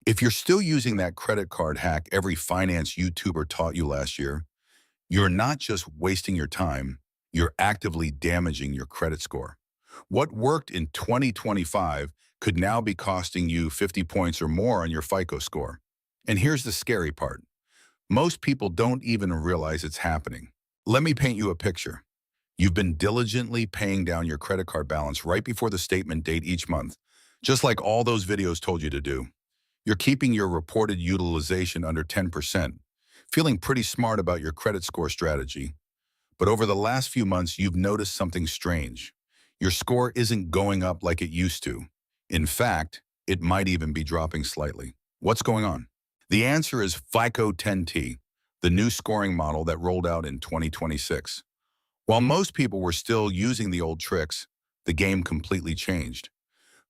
If you're still using that credit card hack every finance YouTuber taught you last year, you're not just wasting your time, you're actively damaging your credit score. What worked in 2025 could now be costing you 50 points or more on your FICO score. And here's the scary part. Most people don't even realize it's happening. Let me paint you a picture. You've been diligently paying down your credit card balance right before the statement date each month, just like all those videos told you to do. You're keeping your reported utilization under 10%, feeling pretty smart about your credit score strategy. But over the last few months, you've noticed something strange. Your score isn't going up like it used to. In fact, it might even be dropping slightly. What's going on? The answer is FICO 10T, the new scoring model that rolled out in 2026. While most people were still using the old tricks, the game completely changed.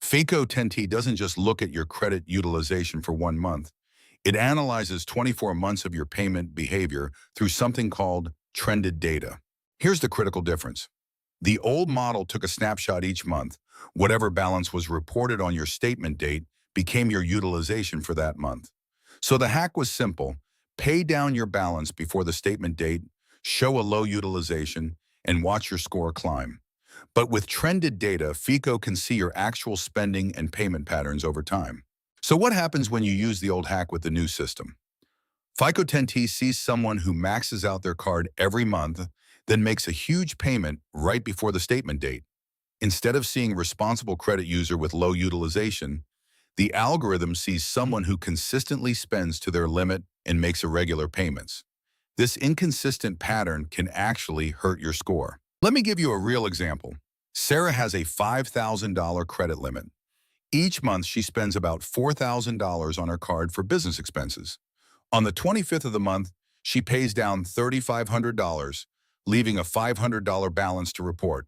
FICO 10T doesn't just look at your credit utilization for 1 month. It analyzes 24 months of your payment behavior through something called trended data. Here's the critical difference. The old model took a snapshot each month. Whatever balance was reported on your statement date became your utilization for that month. So the hack was simple. Pay down your balance before the statement date, show a low utilization, and watch your score climb. But with trended data, FICO can see your actual spending and payment patterns over time. So what happens when you use the old hack with the new system? FICO 10T sees someone who maxes out their card every month, then makes a huge payment right before the statement date. Instead of seeing responsible credit user with low utilization, the algorithm sees someone who consistently spends to their limit and makes irregular payments. This inconsistent pattern can actually hurt your score. Let me give you a real example. Sarah has a $5,000 credit limit. Each month, she spends about $4,000 on her card for business expenses. On the 25th of the month, she pays down $3,500, leaving a $500 balance to report.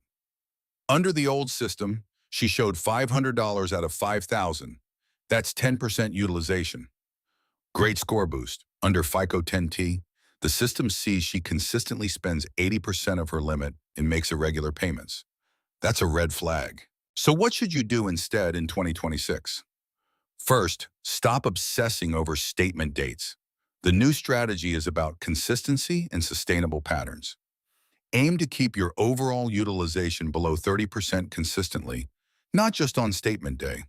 Under the old system, she showed $500 out of $5,000. That's 10% utilization. Great score boost. Under FICO 10T, the system sees she consistently spends 80% of her limit and makes irregular payments. That's a red flag. So what should you do instead in 2026? First, stop obsessing over statement dates. The new strategy is about consistency and sustainable patterns. Aim to keep your overall utilization below 30% consistently, not just on statement day.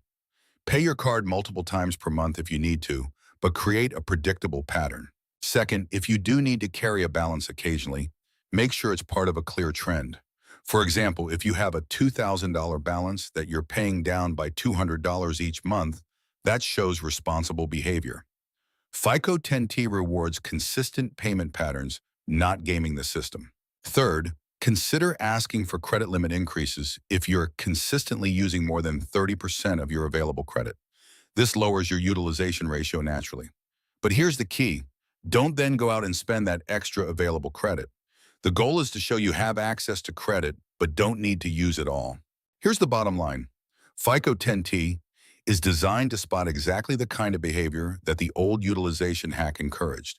Pay your card multiple times per month if you need to, but create a predictable pattern. Second, if you do need to carry a balance occasionally, make sure it's part of a clear trend. For example, if you have a $2,000 balance that you're paying down by $200 each month, that shows responsible behavior. FICO 10T rewards consistent payment patterns, not gaming the system. Third, consider asking for credit limit increases if you're consistently using more than 30% of your available credit. This lowers your utilization ratio naturally. But here's the key. Don't then go out and spend that extra available credit. The goal is to show you have access to credit, but don't need to use it all. Here's the bottom line. FICO 10T is designed to spot exactly the kind of behavior that the old utilization hack encouraged.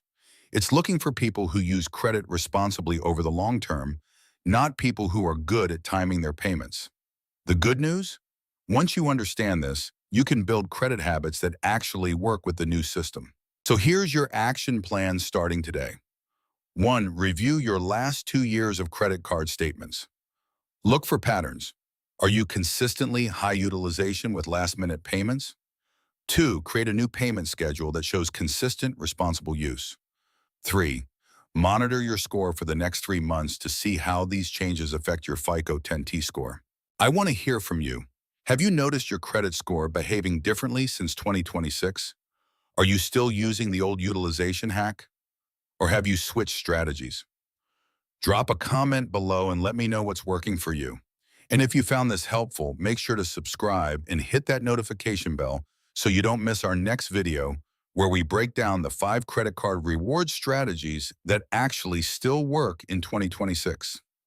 It's looking for people who use credit responsibly over the long term, not people who are good at timing their payments. The good news? Once you understand this, you can build credit habits that actually work with the new system. So here's your action plan starting today. 1. Review your last 2 years of credit card statements. Look for patterns. Are you consistently high utilization with last-minute payments? 2. Create a new payment schedule that shows consistent, responsible use. 3. Monitor your score for the next 3 months to see how these changes affect your FICO 10T score. I want to hear from you. Have you noticed your credit score behaving differently since 2026? Are you still using the old utilization hack? Or have you switched strategies? Drop a comment below and let me know what's working for you. And if you found this helpful, make sure to subscribe and hit that notification bell so you don't miss our next video where we break down the 5 credit card reward strategies that actually still work in 2026.